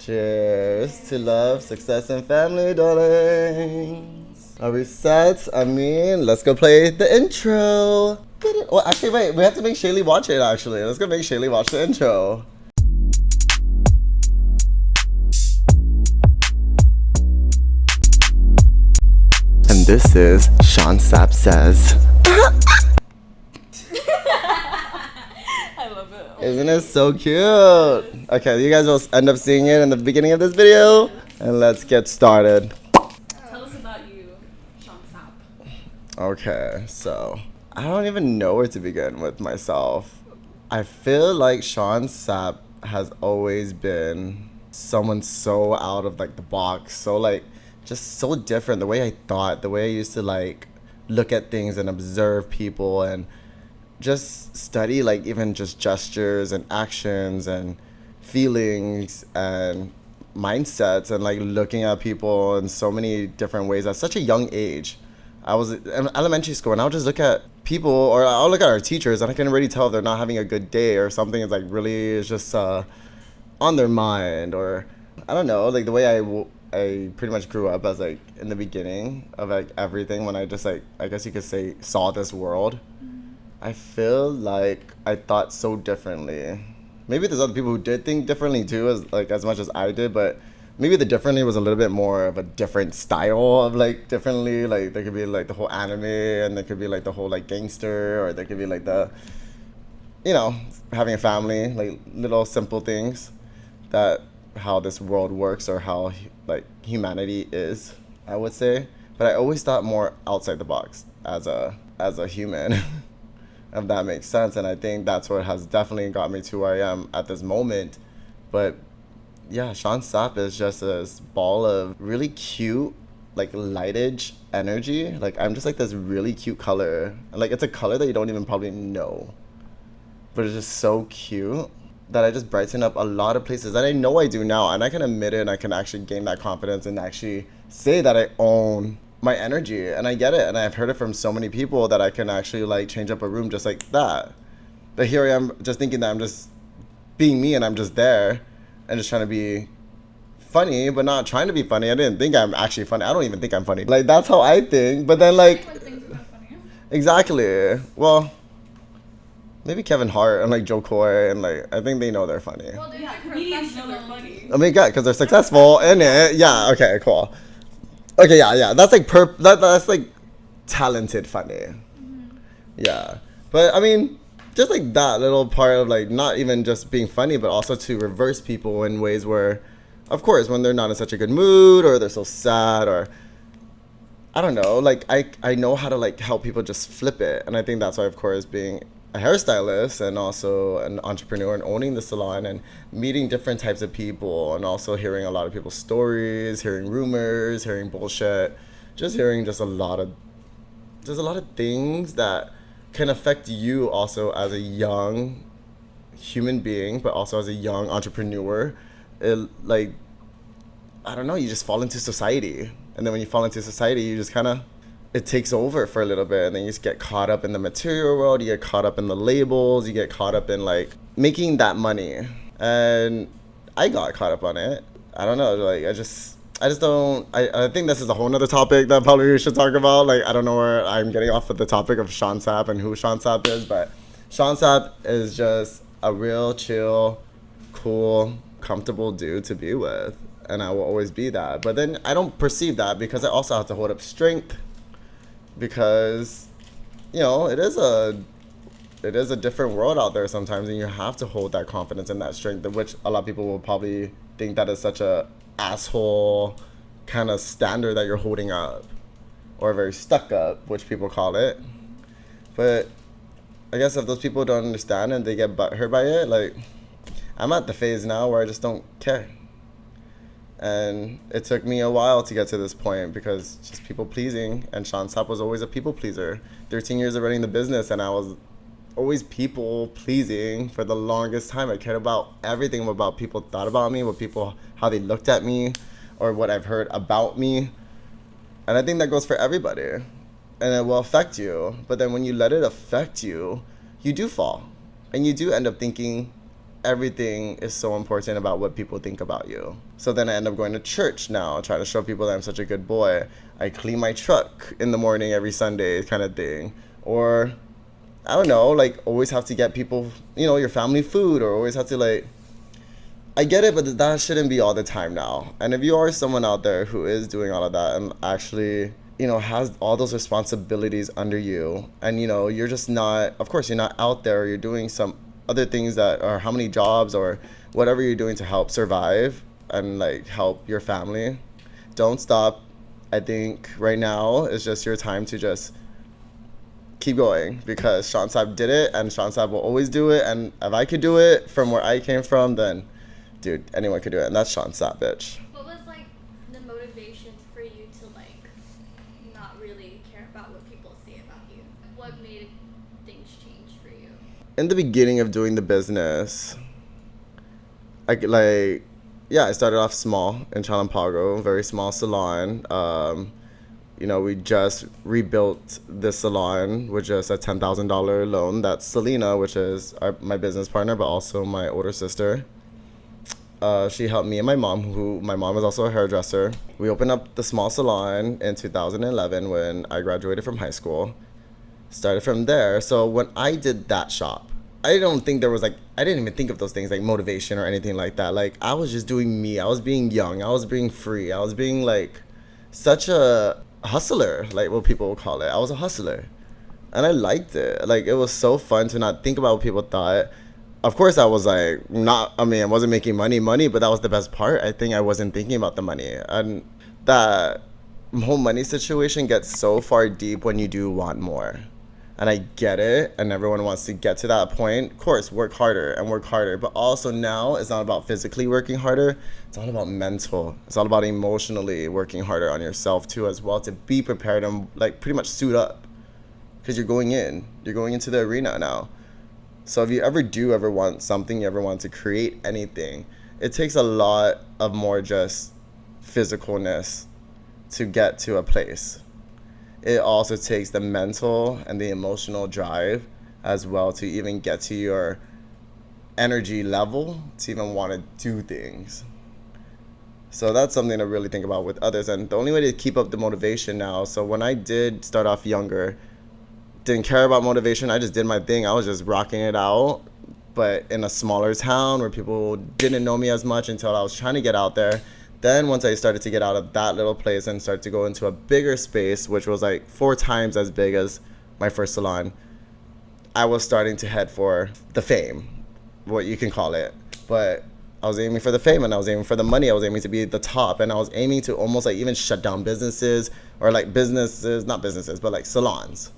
Cheers to love, success, and family, darlings. Are we set? I mean, let's go play the intro. Well, actually, wait. We have to make Shaylee watch it, actually. Let's go make Shaylee watch the intro. And this is Sean Sapp Says. I love it. Isn't it so cute? Okay, you guys will end up seeing it in the beginning of this video. And let's get started. Tell us about you, Sean Sapp. Okay, so I don't even know where to begin with myself. I feel like Sean Sapp has always been someone so out of like the box, so like just so different. The way I thought, the way I used to like look at things and observe people and just study like even just gestures and actions and feelings and mindsets and like looking at people in so many different ways at such a young age. I was in elementary school and I'll just look at people or I'll look at our teachers and I can already tell if they're not having a good day or something is like really is just on their mind, or I don't know, like the way I pretty much grew up as like in the beginning of like everything when I just like I guess you could say saw this world. I feel like I thought so differently. Maybe there's other people who did think differently too, as much as I did, but maybe the differently was a little bit more of a different style of like differently. Like there could be like the whole anime, and there could be like the whole like gangster, or there could be like the, you know, having a family, like little simple things that how this world works or how like humanity is, I would say. But I always thought more outside the box as a human. If that makes sense. And I think that's what has definitely got me to where I am at this moment. But yeah, Sean Sapp is just this ball of really cute, like lightage energy. Like I'm just like this really cute color. And like it's a color that you don't even probably know. But it's just so cute that I just brighten up a lot of places. And I know I do now. And I can admit it and I can actually gain that confidence and actually say that I own my energy, and I get it, and I've heard it from so many people that I can actually like change up a room just like that. But here I am just thinking that I'm just being me and I'm just there and just trying to be funny, but not trying to be funny. I didn't think I'm actually funny. I don't even think I'm funny. Like that's how I think. But then like exactly. Well, maybe Kevin Hart and like Joe Coy and like I think they know they're funny. Well, comedians know they're funny. I mean, yeah, because they're successful in it. Yeah. Okay. Cool. Okay, yeah, that's like that's like talented funny. Mm-hmm. Yeah, but I mean, just like that little part of like not even just being funny, but also to reverse people in ways where, of course, when they're not in such a good mood or they're so sad or I don't know, like I know how to like help people just flip it, and I think that's why, of course, being a hairstylist and also an entrepreneur and owning the salon and meeting different types of people and also hearing a lot of people's stories, hearing rumors, hearing bullshit, just hearing just a lot of things that can affect you also as a young human being, but also as a young entrepreneur. Like, I don't know, you just fall into society. And then when you fall into society, you just kind of it takes over for a little bit, and then you just get caught up in the material world, you get caught up in the labels, you get caught up in like making that money. And I got caught up on it. I don't know, like I just don't, I think this is a whole nother topic that probably we should talk about. Like I don't know where I'm getting off of the topic of Sean Sapp and who Sean Sapp is, but Sean Sapp is just a real chill, cool, comfortable dude to be with, and I will always be that. But then I don't perceive that because I also have to hold up strength, because you know it is a different world out there sometimes, and you have to hold that confidence and that strength, which a lot of people will probably think that is such a asshole kind of standard that you're holding up, or very stuck up, which people call it. But I guess if those people don't understand and they get butthurt by it, like I'm at the phase now where I just don't care. And it took me a while to get to this point because just people pleasing, and Sean Sapp was always a people pleaser. 13 years of running the business, and I was always people pleasing for the longest time. I cared about everything about people thought about me, how they looked at me, or what I've heard about me. And I think that goes for everybody, and it will affect you. But then when you let it affect you, you do fall, and you do end up thinking everything is so important about what people think about you. So then I end up going to church now, trying to show people that I'm such a good boy. I clean my truck in the morning every Sunday kind of thing. Or, I don't know, like, always have to get people, you know, your family food, or always have to, like, I get it, but that shouldn't be all the time now. And if you are someone out there who is doing all of that and actually, you know, has all those responsibilities under you, and, you know, you're just not, of course, you're not out there, you're doing some other things that are how many jobs or whatever you're doing to help survive and, like, help your family, don't stop. I think right now is just your time to just keep going, because Sean Sapp did it, and Sean Sapp will always do it. And if I could do it from where I came from, then, dude, anyone could do it. And that's Sean Sapp, bitch. What was, like, the motivation for you to, like, not really care about what people say about you? What made things change for you? In the beginning of doing the business, I started off small in Chalampago, very small salon. You know, we just rebuilt the salon with just a $10,000 loan. That's Selena, which is my business partner, but also my older sister. She helped me and my mom is also a hairdresser. We opened up the small salon in 2011 when I graduated from high school. Started from there. So when I did that shop, I don't think there was, like, I didn't even think of those things like motivation or anything like that. Like, I was just doing me. I was being young. I was being free. I was being, like, such a hustler, like what people would call it. I was a hustler. And I liked it. Like, it was so fun to not think about what people thought. Of course, I was like, I wasn't making money, but that was the best part. I think I wasn't thinking about the money. And that whole money situation gets so far deep when you do want more. And I get it, and everyone wants to get to that point. Of course, work harder. But also now, it's not about physically working harder. It's all about mental. It's all about emotionally working harder on yourself, too, as well, to be prepared and, like, pretty much suit up. Because you're going into the arena now. So if you ever want something, you ever want to create anything, it takes a lot of more just physicalness to get to a place. It also takes the mental and the emotional drive as well to even get to your energy level to even want to do things. So that's something to really think about with others. And the only way to keep up the motivation now, so when I did start off younger, didn't care about motivation. I just did my thing. I was just rocking it out, but in a smaller town where people didn't know me as much until I was trying to get out there. Then once I started to get out of that little place and start to go into a bigger space, which was like 4 times as big as my first salon, I was starting to head for the fame, what you can call it. But I was aiming for the fame, and I was aiming for the money. I was aiming to be the top, and I was aiming to almost like even shut down businesses, or like not businesses, but like salons.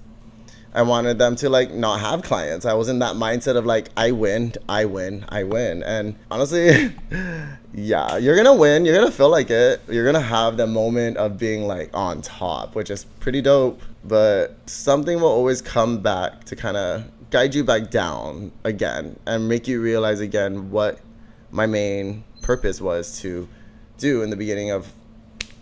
I wanted them to like not have clients. I was in that mindset of like, I win. And honestly, yeah, you're gonna win. You're gonna feel like it. You're gonna have the moment of being like on top, which is pretty dope. But something will always come back to kind of guide you back down again and make you realize again what my main purpose was to do in the beginning of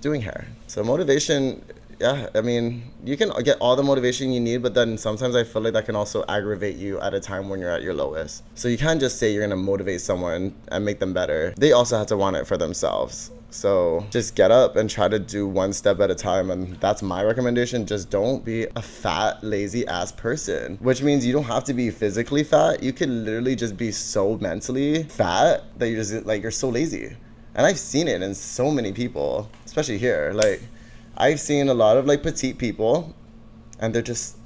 doing hair. So motivation, yeah, I mean, you can get all the motivation you need, but then sometimes I feel like that can also aggravate you at a time when you're at your lowest. So you can't just say you're gonna motivate someone and make them better. They also have to want it for themselves. So just get up and try to do one step at a time, and that's my recommendation. Just don't be a fat, lazy ass person, which means you don't have to be physically fat. You can literally just be so mentally fat that you're just like, you're so lazy. And I've seen it in so many people, especially here. Like, I've seen a lot of like petite people, and they're just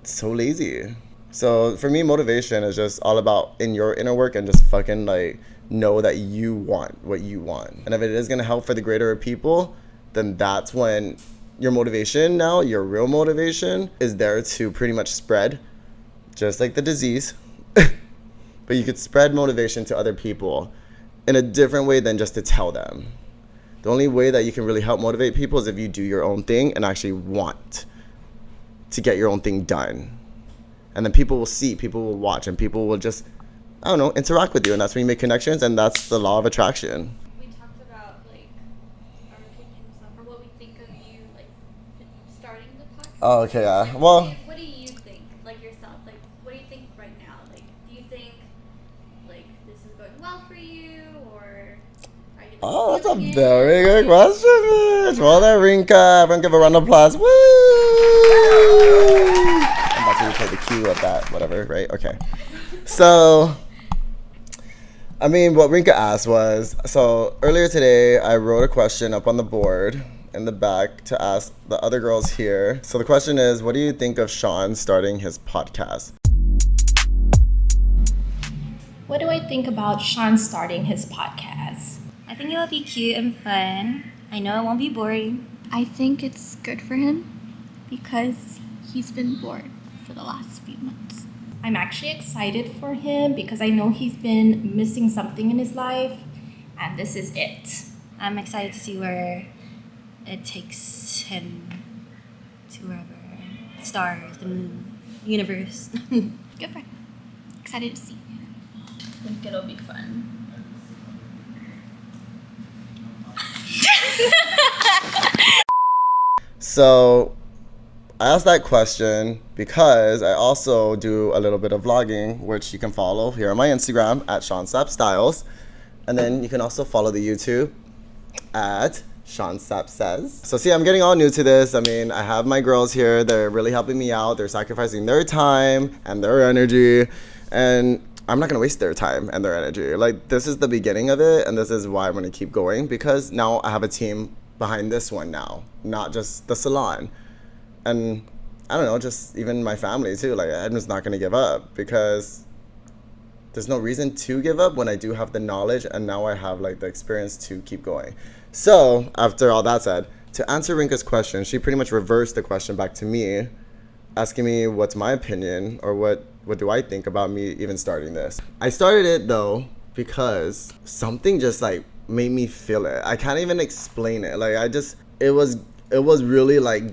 so lazy. So for me, motivation is just all about in your inner work and just fucking like know that you want what you want. And if it is gonna help for the greater people, then that's when your motivation now, your real motivation, is there to pretty much spread, just like the disease. But you could spread motivation to other people in a different way than just to tell them. The only way that you can really help motivate people is if you do your own thing and actually want to get your own thing done. And then people will see, people will watch, and people will just, I don't know, interact with you. And that's when you make connections, and that's the law of attraction. We talked about, like, our opinions or what we think of you, like, starting the podcast. Oh, okay, yeah. Well, what do you think, like, yourself? Like, what do you think right now? Like, do you think, like, this is going Oh, that's a very good question, bitch. Well, there, Rinka. Everyone give a round of applause. Woo! I'm about to replay the cue of that, whatever, right? Okay. So, I mean, what Rinka asked was, so earlier today, I wrote a question up on the board in the back to ask the other girls here. So the question is, what do you think of Sean starting his podcast? What do I think about Sean starting his podcast? I think it will be cute and fun. I know it won't be boring. I think it's good for him because he's been bored for the last few months. I'm actually excited for him because I know he's been missing something in his life, and this is it. I'm excited to see where it takes him to wherever. Stars, the moon, the universe. Good for him. Excited to see. I think it'll be fun. So I asked that question because I also do a little bit of vlogging, which you can follow here on my Instagram at Sean Sapp Styles. And then you can also follow the YouTube at Sean Sapp Says. So see, I'm getting all new to this. I mean, I have my girls here. They're really helping me out. They're sacrificing their time and their energy. And I'm not gonna waste their time and their energy. Like, this is the beginning of it, and this is why I'm gonna keep going, because now I have a team behind this one now, not just the salon. And I don't know, just even my family too. Like, I'm just not gonna give up, because there's no reason to give up when I do have the knowledge, and now I have like the experience to keep going. So after all that said, to answer Rinka's question, she pretty much reversed the question back to me, asking me what's my opinion, or what do I think about me even starting this. I started it though because something just like made me feel it. I can't even explain it. Like, it was really like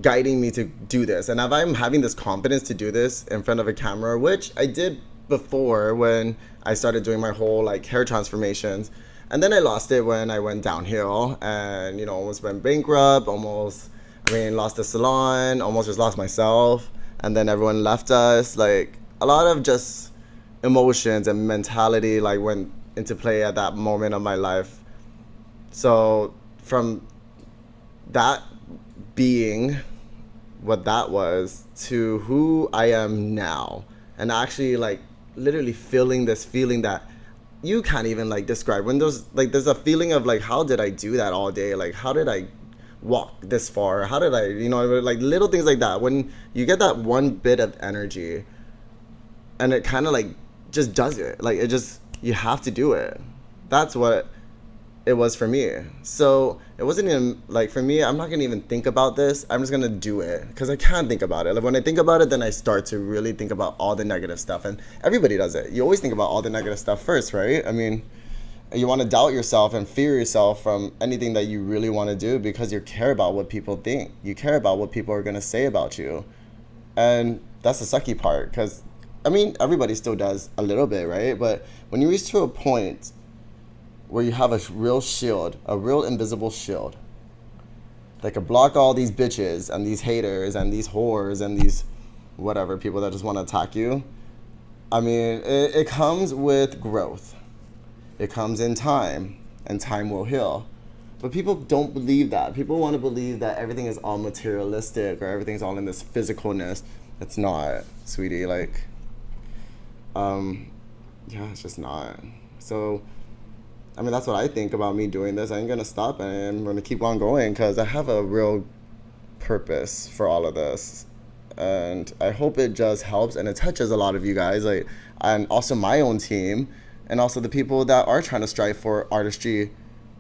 guiding me to do this. And if I'm having this confidence to do this in front of a camera, which I did before when I started doing my whole like hair transformations, and then I lost it when I went downhill and, you know, almost went bankrupt, lost the salon, almost just lost myself, and then everyone left us. Like, a lot of just emotions and mentality like went into play at that moment of my life. So from that being what that was to who I am now, and actually like literally feeling this feeling that you can't even like describe. When there's a feeling of like, how did I do that all day? Like, how did I walk this far? How did I, you know, like little things like that. When you get that one bit of energy and it kind of like just does it. Like, it just, you have to do it. That's what it was for me. So it wasn't even like, for me, I'm not gonna even think about this. I'm just gonna do it because I can't think about it. Like, when I think about it, then I start to really think about all the negative stuff, and everybody does it. You always think about all the negative stuff first, right? I mean, you want to doubt yourself and fear yourself from anything that you really want to do because you care about what people think. You care about what people are gonna say about you, and that's the sucky part. Because I mean, everybody still does a little bit, right? But when you reach to a point where you have a real shield, a real invisible shield that could block all these bitches and these haters and these whores and these whatever people that just want to attack you. I mean, it comes with growth. It comes in time, and time will heal. But people don't believe that. People want to believe that everything is all materialistic or everything's all in this physicalness. It's not, sweetie. Like, yeah, it's just not. So, I mean, that's what I think about me doing this. I ain't gonna stop, and I'm gonna keep on going because I have a real purpose for all of this. And I hope it just helps and it touches a lot of you guys, like, and also my own team, and also the people that are trying to strive for artistry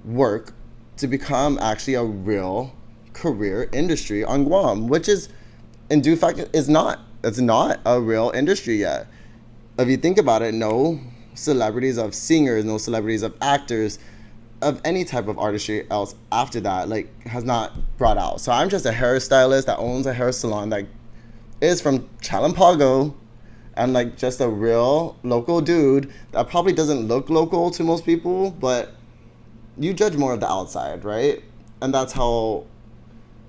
work to become actually a real career industry on Guam, which is, in due fact, is not. It's not a real industry yet. If you think about it, no celebrities of singers, no celebrities of actors, of any type of artistry else after that, like, has not brought out. So I'm just a hairstylist that owns a hair salon that is from Chalampago, and like just a real local dude that probably doesn't look local to most people, but you judge more of the outside, right? And that's how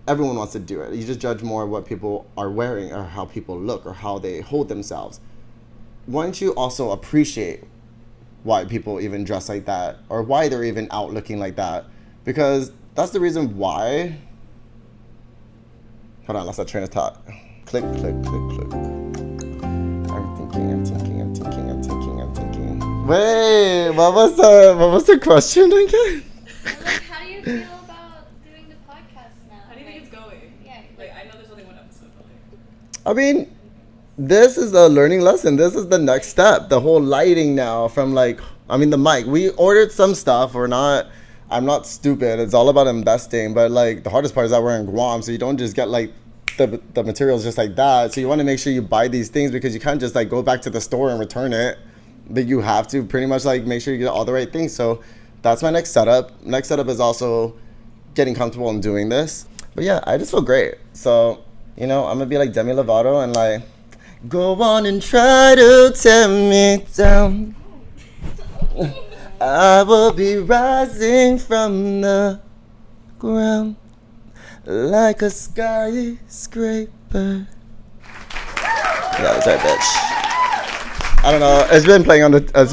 everyone wants to do it. You just judge more what people are wearing or how people look or how they hold themselves. Why don't you also appreciate why people even dress like that or why they're even out looking like that. Because that's the reason why. Hold on, lost that train of thought. Click, click, click, click. I'm thinking. Wait, what was the question again? Like, how do you feel about doing the podcast now? How do you think it's going? Yeah. Like, I know there's only one episode, but like. I mean, this is a learning lesson. This is the next step. The whole lighting now from like, I mean, the mic. We ordered some stuff. I'm not stupid. It's all about investing. But like, the hardest part is that we're in Guam, so you don't just get like the materials just like that. So you want to make sure you buy these things because you can't just like go back to the store and return it. That you have to pretty much like make sure you get all the right things. So that's my next setup. Next setup is also getting comfortable in doing this. But yeah, I just feel great. So, I'm gonna be like Demi Lovato and like, go on and try to tear me down. I will be rising from the ground like a skyscraper. Yeah, that's right, bitch. I don't know. It's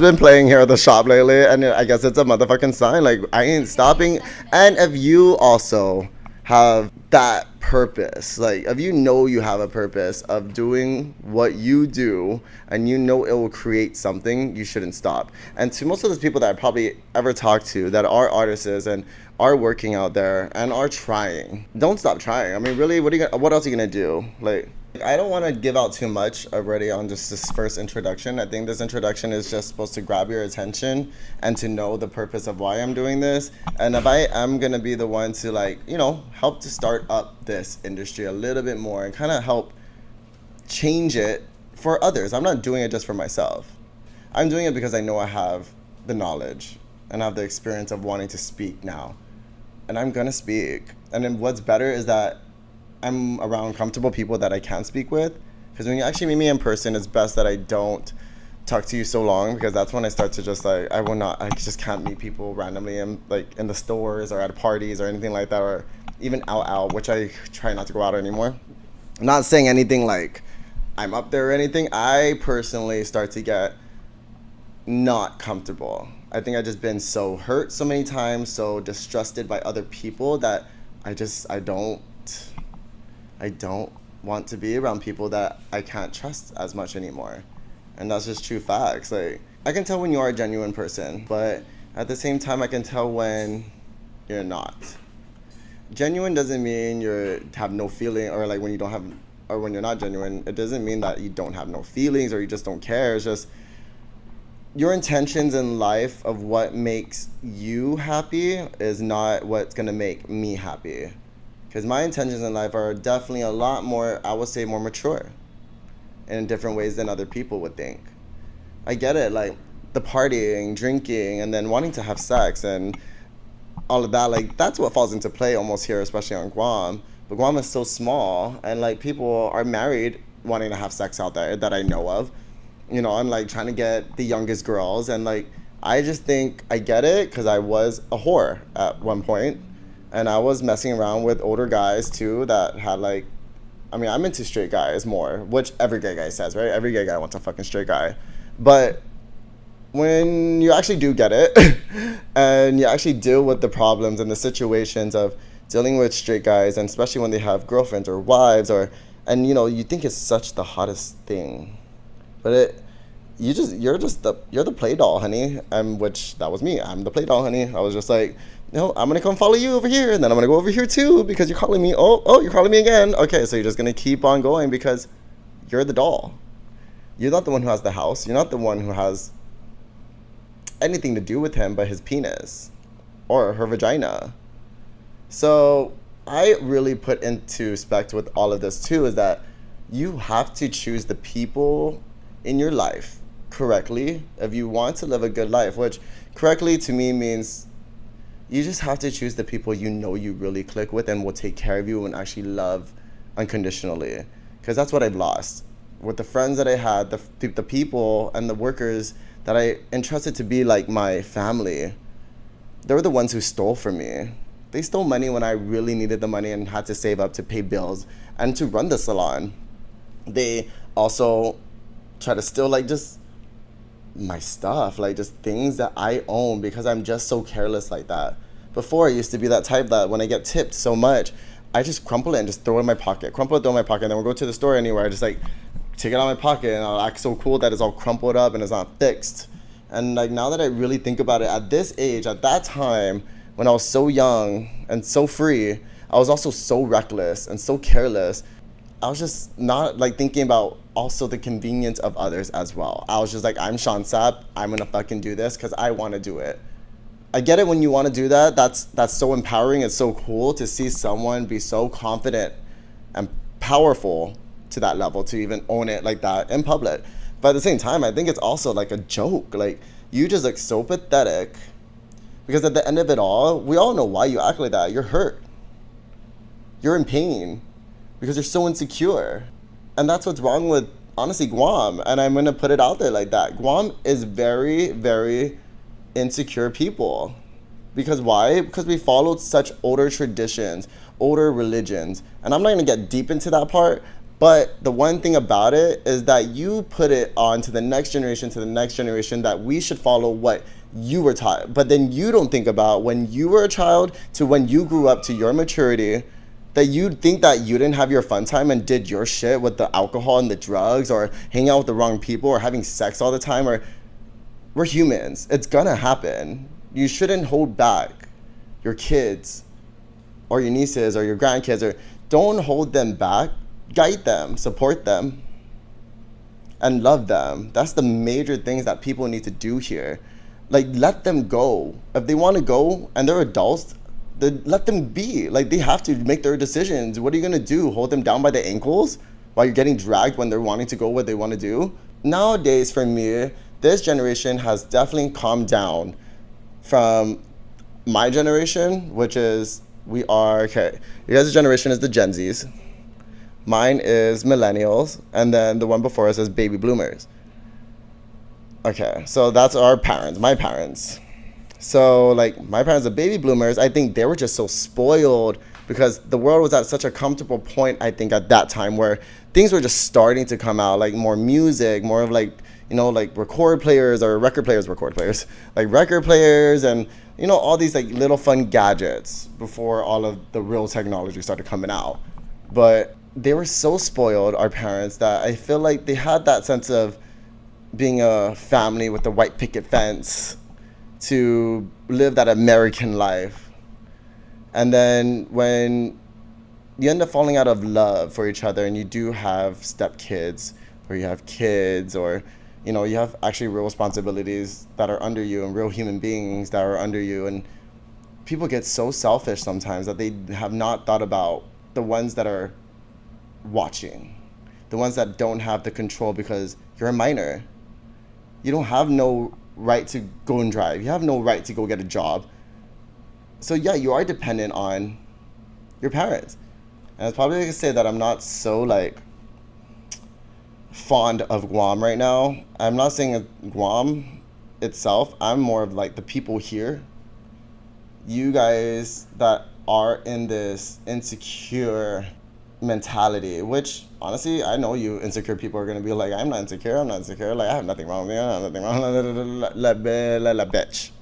been playing here at the shop lately, and I guess it's a motherfucking sign. Like, I ain't stopping. And if you also have that purpose, like if you know you have a purpose of doing what you do and you know it will create something, you shouldn't stop. And to most of those people that I probably ever talked to that are artists and are working out there and are trying, don't stop trying. I mean, really, what else are you gonna do? Like, I don't want to give out too much already on just this first introduction. I think this introduction is just supposed to grab your attention and to know the purpose of why I'm doing this. And if I am going to be the one to like, help to start up this industry a little bit more and kind of help change it for others. I'm not doing it just for myself. I'm doing it because I know I have the knowledge and I have the experience of wanting to speak now. And I'm going to speak. And then what's better is that I'm around comfortable people that I can speak with. Because when you actually meet me in person, it's best that I don't talk to you so long, because that's when I start to just like, I just can't meet people randomly in the stores or at parties or anything like that, or even out, which I try not to go out anymore. I'm not saying anything like I'm up there or anything. I personally start to get not comfortable. I think I've just been so hurt so many times, so distrusted by other people that I don't want to be around people that I can't trust as much anymore. And that's just true facts. Like, I can tell when you are a genuine person, but at the same time, I can tell when you're not. Genuine doesn't mean you have no feeling, or like when you don't have, or when you're not genuine, it doesn't mean that you don't have no feelings or you just don't care. It's just your intentions in life of what makes you happy is not what's gonna make me happy. Because my intentions in life are definitely a lot more, I would say, more mature in different ways than other people would think. I get it, like the partying, drinking, and then wanting to have sex and all of that, like that's what falls into play almost here, especially on Guam. But Guam is so small, and like people are married wanting to have sex out there that I know of, and like trying to get the youngest girls. And like, I just think I get it because I was a whore at one point. And I was messing around with older guys too that had like, I'm into straight guys more, which every gay guy says, right? Every gay guy wants a fucking straight guy. But when you actually do get it and you actually deal with the problems and the situations of dealing with straight guys, and especially when they have girlfriends or wives and you think it's such the hottest thing. But you're the play doll, honey. Which that was me. I'm the play doll, honey. I was just like, no, I'm gonna come follow you over here, and then I'm gonna go over here too because you're calling me. Oh, you're calling me again. Okay, so you're just gonna keep on going because you're the doll. You're not the one who has the house. You're not the one who has anything to do with him but his penis or her vagina. So I really put into respect with all of this too is that you have to choose the people in your life correctly if you want to live a good life, which correctly to me means you just have to choose the people you really click with and will take care of you and actually love unconditionally. Because that's what I've lost. With the friends that I had, the people and the workers that I entrusted to be like my family, they were the ones who stole from me. They stole money when I really needed the money and had to save up to pay bills and to run the salon. They also try to still like just my stuff, like just things that I own, because I'm just so careless like that. Before, I used to be that type that when I get tipped so much, I just crumple it and just throw it in my pocket. Crumple it, throw it in my pocket, and then we'll go to the store anywhere. I just like take it out of my pocket and I'll act so cool that it's all crumpled up and it's not fixed. And like now that I really think about it, at this age, at that time, when I was so young and so free, I was also so reckless and so careless. I was just not like thinking about also the convenience of others as well. I was just like, I'm Sean Sapp. I'm gonna fucking do this because I want to do it. I get it when you want to do that. That's so empowering. It's so cool to see someone be so confident and powerful to that level to even own it like that in public. But at the same time, I think it's also like a joke. Like you just look so pathetic because at the end of it all, we all know why you act like that. You're hurt. You're in pain because you're so insecure. And that's what's wrong with, honestly, Guam. And I'm going to put it out there like that. Guam is very, very insecure people. Because why? Because we followed such older traditions, older religions. And I'm not going to get deep into that part. But the one thing about it is that you put it on to the next generation, that we should follow what you were taught. But then you don't think about when you were a child to when you grew up to your maturity, that you'd think that you didn't have your fun time and did your shit with the alcohol and the drugs or hanging out with the wrong people or having sex all the time. Or we're humans. It's gonna happen. You shouldn't hold back your kids or your nieces or your grandkids, or don't hold them back. Guide them, support them, and love them. That's the major things that people need to do here. Like, let them go. If they want to go and they're adults, let them be. Like, they have to make their decisions. What are you going to do? Hold them down by the ankles while you're getting dragged when they're wanting to go what they want to do? Nowadays, for me, this generation has definitely calmed down from my generation, which is, you guys' generation is the Gen Zs. Mine is millennials, and then the one before us is baby bloomers. Okay, so that's our parents, my parents. So, like, my parents are baby bloomers. I think they were just so spoiled because the world was at such a comfortable point, I think, at that time where things were just starting to come out, like more music, more of like, you know, like record players, like record players and, you know, all these like little fun gadgets before all of the real technology started coming out. But they were so spoiled, our parents, that I feel like they had that sense of being a family with a white picket fence to live that American life. And then when you end up falling out of love for each other and you do have stepkids or you have kids or, you know, you have actually real responsibilities that are under you and real human beings that are under you, and people get so selfish sometimes that they have not thought about the ones that are watching, the ones that don't have the control because you're a minor. You don't have no right to go and drive. You have no right to go get a job. So yeah, you are dependent on your parents. And it's probably like to say that I'm not so like fond of Guam right now. I'm not saying Guam itself. I'm more of like the people here. You guys that are in this insecure mentality, which honestly, I know you insecure people are gonna be like, I'm not insecure, like I have nothing wrong with me, I have nothing wrong, la bitch.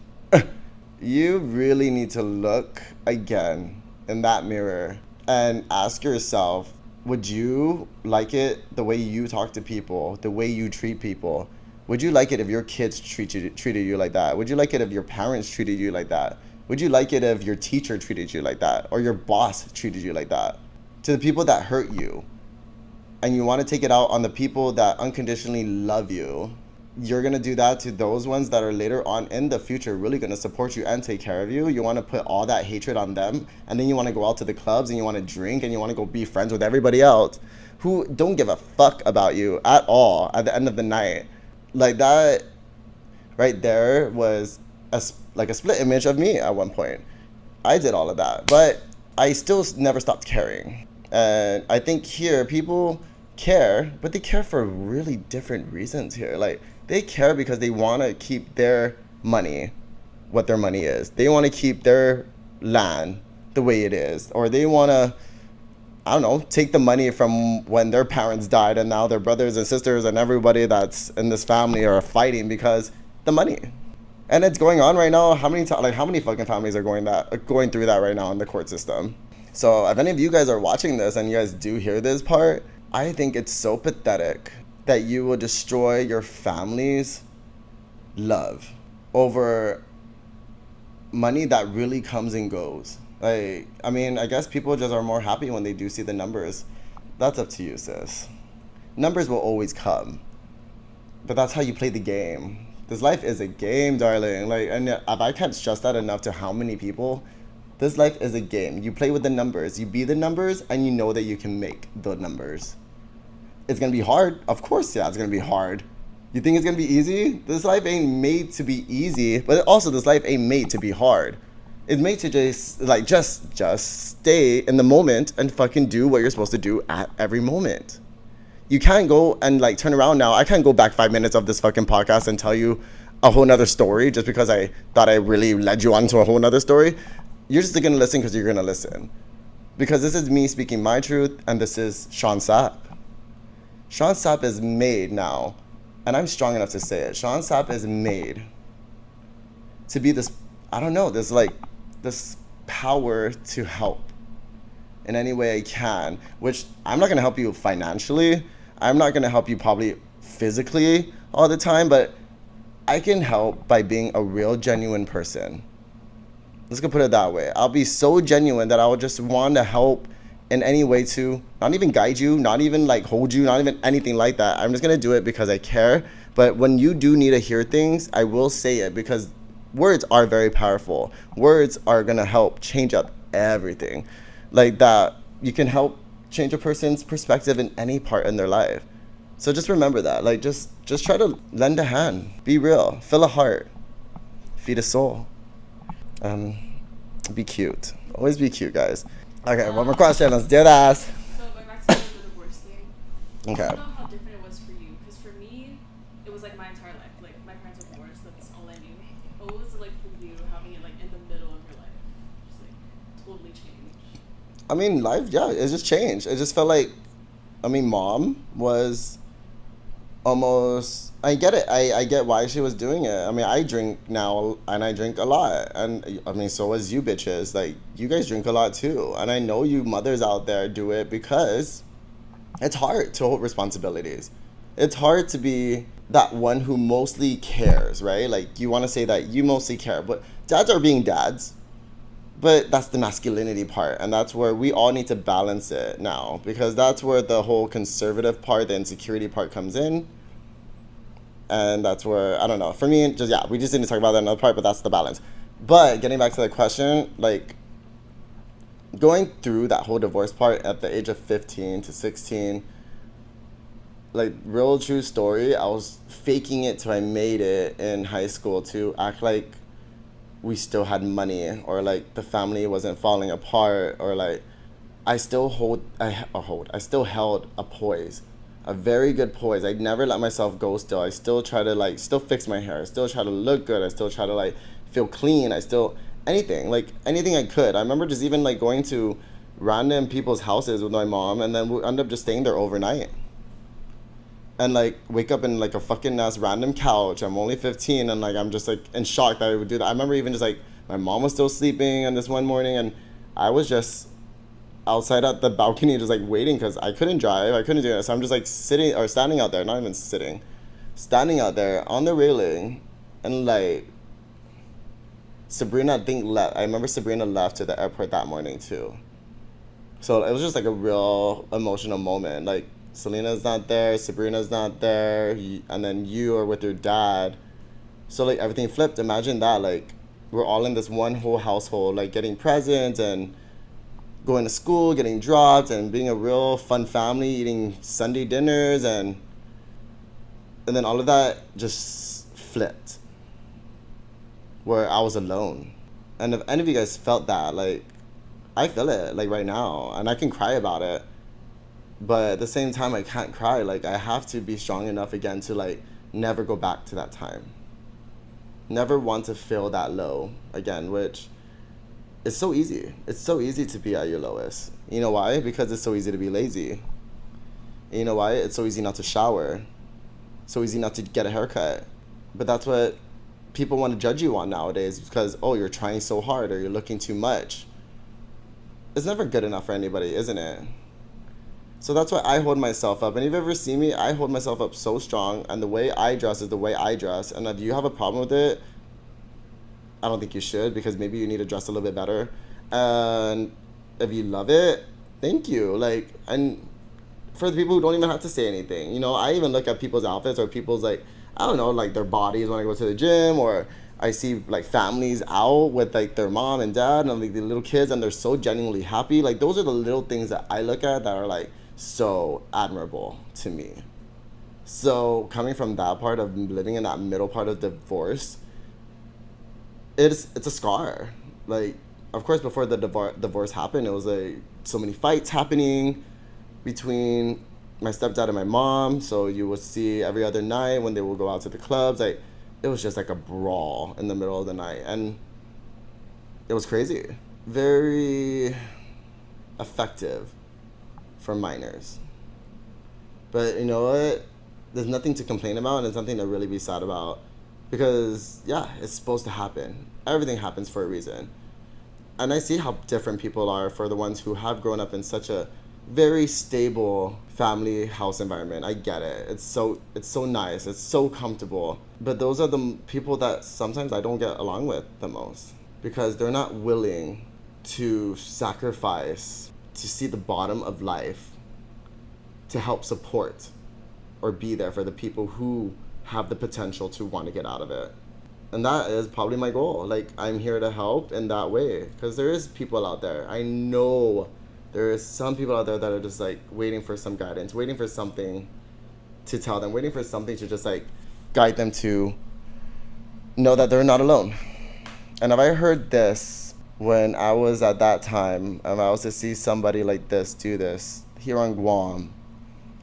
You really need to look again in that mirror and ask yourself, would you like it the way you talk to people, the way you treat people? Would you like it if your kids treated you like that? Would you like it if your parents treated you like that? Would you like it if your teacher treated you like that, or your boss treated you like that? To the people that hurt you, and you want to take it out on the people that unconditionally love you, you're going to do that to those ones that are later on in the future really going to support you and take care of you. You want to put all that hatred on them, and then you want to go out to the clubs and you want to drink and you want to go be friends with everybody else who don't give a fuck about you at all at the end of the night. Like that right there was a split image of me at one point. I did all of that, but I still never stopped caring. And I think here people care, but they care for really different reasons here. Like, they care because they want to keep their money what their money is. They want to keep their land the way it is, or they want to I don't know, take the money from when their parents died and now their brothers and sisters and everybody that's in this family are fighting because the money. And it's going on right now. How many fucking families are going through that right now in the court system? So if any of you guys are watching this and you guys do hear this part, I think it's so pathetic that you will destroy your family's love over money that really comes and goes. Like, I mean, I guess people just are more happy when they do see the numbers. That's up to you, sis. Numbers will always come. But that's how you play the game. This life is a game, darling. Like, and if I can't stress that enough to how many people, this life is a game. You play with the numbers. You be the numbers, and you know that you can make the numbers. It's gonna be hard. Of course, yeah, it's gonna be hard. You think it's gonna be easy? This life ain't made to be easy, but also this life ain't made to be hard. It's made to just stay in the moment and fucking do what you're supposed to do at every moment. You can't go and like turn around now. I can't go back 5 minutes of this fucking podcast and tell you a whole nother story just because I thought I really led you on to a whole nother story. You're just gonna listen because you're gonna listen. Because this is me speaking my truth, and this is Sean Sapp. Sean Sapp is made now, and I'm strong enough to say it. Sean Sapp is made to be this, I don't know, this power to help in any way I can, which I'm not gonna help you financially. I'm not gonna help you probably physically all the time, but I can help by being a real, genuine person. Let's go put it that way. I'll be so genuine that I will just want to help in any way to not even guide you, not even like hold you, not even anything like that. I'm just gonna do it because I care. But when you do need to hear things, I will say it because words are very powerful. Words are gonna help change up everything. Like that, you can help change a person's perspective in any part in their life. So just remember that. Like just try to lend a hand. Be real. Fill a heart. Feed a soul. Be cute. Always be cute, guys. Okay, one more question. Let's do that. So going back to the divorce thing. Okay. I don't know how different it was for you, because for me, it was like my entire life. Like my parents were divorced. That's all I knew. But what was it like for you, having it like in the middle of your life, just like totally changed? I mean, life, yeah, it just changed. It just felt like, I mean, mom was almost, I get it. I get why she was doing it. I mean, I drink now, and I drink a lot. And, I mean, so as you bitches. Like, you guys drink a lot, too. And I know you mothers out there do it because it's hard to hold responsibilities. It's hard to be that one who mostly cares, right? Like, you want to say that you mostly care. But dads are being dads. But that's the masculinity part, and that's where we all need to balance it now, because that's where the whole conservative part, the insecurity part comes in. And that's where, I don't know, for me, just, yeah, we just didn't talk about that in another part, but that's the balance. But getting back to the question, like, going through that whole divorce part at the age of 15 to 16, like, real true story, I was faking it till I made it in high school to act like we still had money, or like the family wasn't falling apart, or like I still held a poise, a very good poise. I never let myself go still. I still try to still fix my hair. I still try to look good. I still try to feel clean. Anything I could. I remember just even going to random people's houses with my mom, and then we end up just staying there overnight. And wake up in a fucking ass random couch. I'm only 15, and I'm just in shock that I would do that. I remember even just my mom was still sleeping on this one morning, and I was just outside at the balcony just waiting because I couldn't drive. I couldn't do it. So I'm just sitting or standing out there, not even sitting, standing out there on the railing, and Sabrina, I think, left. I remember Sabrina left to the airport that morning too. So it was just a real emotional moment. Selena's not there, Sabrina's not there, and then you are with your dad. So everything flipped. Imagine that. We're all in this one whole household, getting presents and going to school, getting dropped, and being a real fun family, eating Sunday dinners, and then all of that just flipped, where I was alone. And if any of you guys felt that, I feel it right now, and I can cry about it. But at the same time, I can't cry. I have to be strong enough again to, never go back to that time. Never want to feel that low again, which it's so easy. It's so easy to be at your lowest. You know why? Because it's so easy to be lazy. You know why? It's so easy not to shower. So easy not to get a haircut. But that's what people want to judge you on nowadays, because, oh, you're trying so hard or you're looking too much. It's never good enough for anybody, isn't it? So that's why I hold myself up. And if you ever see me, I hold myself up so strong. And the way I dress is the way I dress. And if you have a problem with it, I don't think you should, because maybe you need to dress a little bit better. And if you love it, thank you. Like, and for the people who don't even have to say anything, you know, I even look at people's outfits or people's, like, I don't know, like their bodies when I go to the gym, or I see like families out with like their mom and dad and like the little kids, and they're so genuinely happy. Like, those are the little things that I look at that are like so admirable to me. So coming from that part of living in that middle part of divorce, it's a scar. Like, of course, before the divorce happened, it was like so many fights happening between my stepdad and my mom. So you would see every other night when they would go out to the clubs, like, it was just like a brawl in the middle of the night, and it was crazy. Very effective for minors. But you know what? There's nothing to complain about, and there's nothing to really be sad about, because yeah, it's supposed to happen. Everything happens for a reason. And I see how different people are for the ones who have grown up in such a very stable family house environment. I get it. It's so nice. It's so comfortable. But those are the people that sometimes I don't get along with the most, because they're not willing to sacrifice to see the bottom of life to help support or be there for the people who have the potential to want to get out of it. And that is probably my goal. Like, I'm here to help in that way, because there is people out there. I know there is some people out there that are just like waiting for some guidance, waiting for something to tell them, waiting for something to just like guide them to know that they're not alone. And if I heard this when I was at that time, and I was to see somebody like this do this here on Guam,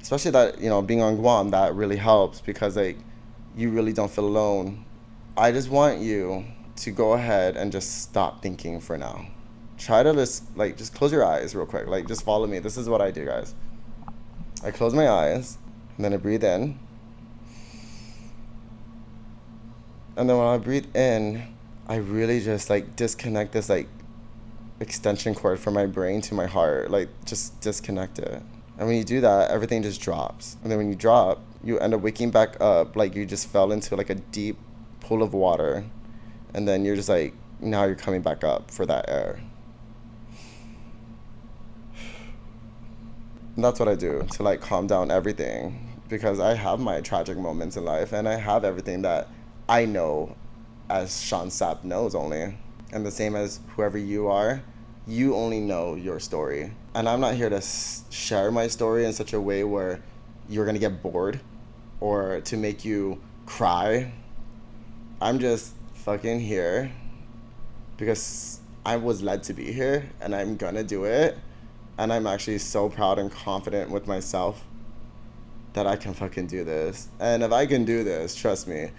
especially that, you know, being on Guam, that really helps, because like you really don't feel alone. I just want you to go ahead and just stop thinking for now. Try to just close your eyes real quick. Like, just follow me. This is what I do, guys. I close my eyes, and then I breathe in. And then when I breathe in, I really just like disconnect this like extension cord from my brain to my heart. Like, just disconnect it. And when you do that, everything just drops. And then when you drop, you end up waking back up like you just fell into like a deep pool of water. And then you're just like, now you're coming back up for that air. And that's what I do to like calm down everything, because I have my tragic moments in life, and I have everything that I know as Sean Sapp knows only. And the same as whoever you are, you only know your story. And I'm not here to share my story in such a way where you're gonna get bored or to make you cry. I'm just fucking here because I was led to be here, and I'm gonna do it. And I'm actually so proud and confident with myself that I can fucking do this. And if I can do this, trust me,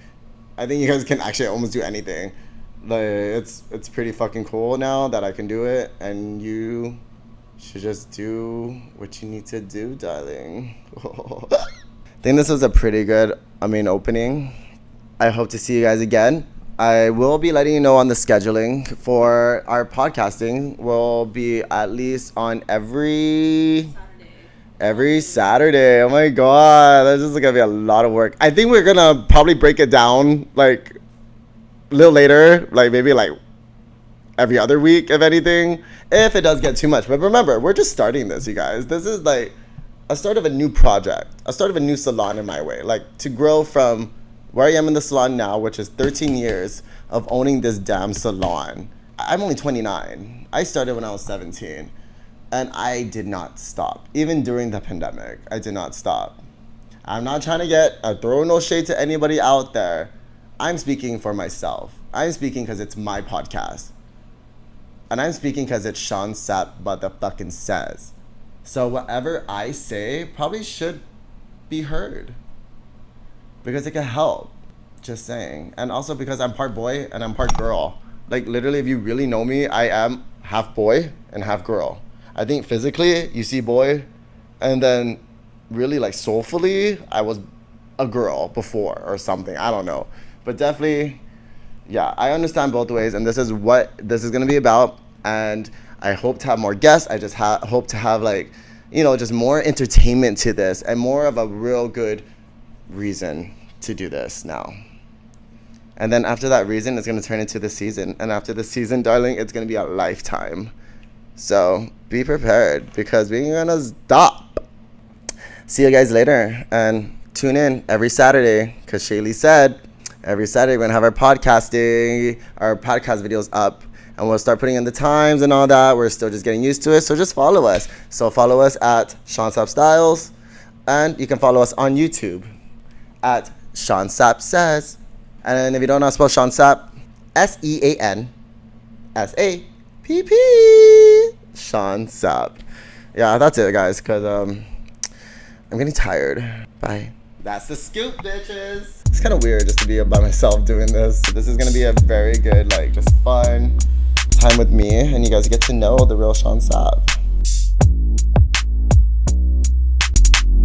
I think you guys can actually almost do anything. Like, it's pretty fucking cool now that I can do it, and you should just do what you need to do, darling. I think this was a pretty good, opening. I hope to see you guys again. I will be letting you know on the scheduling for our podcasting. We'll be at least on every Saturday. Oh my god, that's just gonna be a lot of work. I think we're gonna probably break it down like a little later, like maybe like every other week, if anything, if it does get too much. But remember, we're just starting this, you guys. This is like a start of a new project, a start of a new salon in my way, like to grow from where I am in the salon now, which is 13 years of owning this damn salon. I'm only 29. I started when I was 17, and I did not stop. Even during the pandemic, I did not stop. I'm not trying to throw no shade to anybody out there. I'm speaking for myself. I'm speaking because it's my podcast. And I'm speaking because it's Sean Sapp motherfucking says. So whatever I say probably should be heard, because it can help. Just saying. And also because I'm part boy and I'm part girl. Like literally, if you really know me, I am half boy and half girl. I think physically you see boy, and then really like soulfully I was a girl before or something. I don't know, but definitely, yeah, I understand both ways, and this is what this is gonna be about. And I hope to have more guests. I just hope to have like, you know, just more entertainment to this and more of a real good reason to do this now. And then after that reason, it's going to turn into the season. And after the season, darling, it's going to be a lifetime. So be prepared because we're going to stop. See you guys later. And tune in every Saturday because Shaylee said every Saturday we're going to have our podcast videos up. And we'll start putting in the times and all that. We're still just getting used to it. So just follow us. So follow us at Sean Sapp Styles. And you can follow us on YouTube at Sean Sapp Says. And if you don't know how to spell Sean Sapp, SeanSapp. Sean Sapp. Yeah, that's it, guys, because I'm getting tired. Bye. That's the scoop, bitches. It's kind of weird just to be by myself doing this. This is going to be a very good, like, just fun time with me. And you guys get to know the real Sean Sapp.